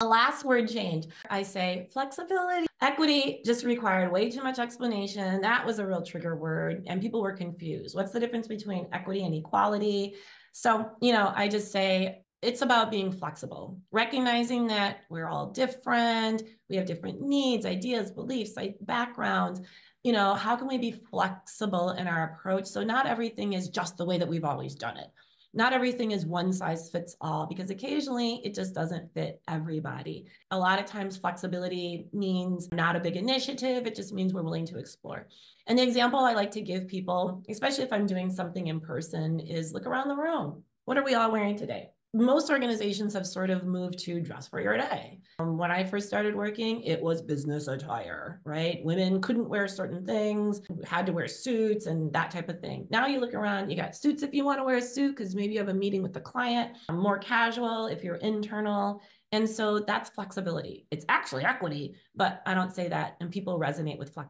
The last word change, I say flexibility. Equity just required way too much explanation. That was a real trigger word, and people were confused. What's the difference between equity and equality? So, I just say it's about being flexible, recognizing that we're all different. We have different needs, ideas, beliefs, backgrounds. How can we be flexible in our approach? So not everything is just the way that we've always done it. Not everything is one size fits all, because occasionally it just doesn't fit everybody. A lot of times flexibility means not a big initiative. It just means we're willing to explore. And the example I like to give people, especially if I'm doing something in person, is look around the room. What are we all wearing today? Most organizations have sort of moved to dress for your day. When I first started working, it was business attire, right? Women couldn't wear certain things, had to wear suits and that type of thing. Now you look around, you got suits if you want to wear a suit because maybe you have a meeting with the client, more casual if you're internal. And so that's flexibility. It's actually equity, but I don't say that, and people resonate with flexibility.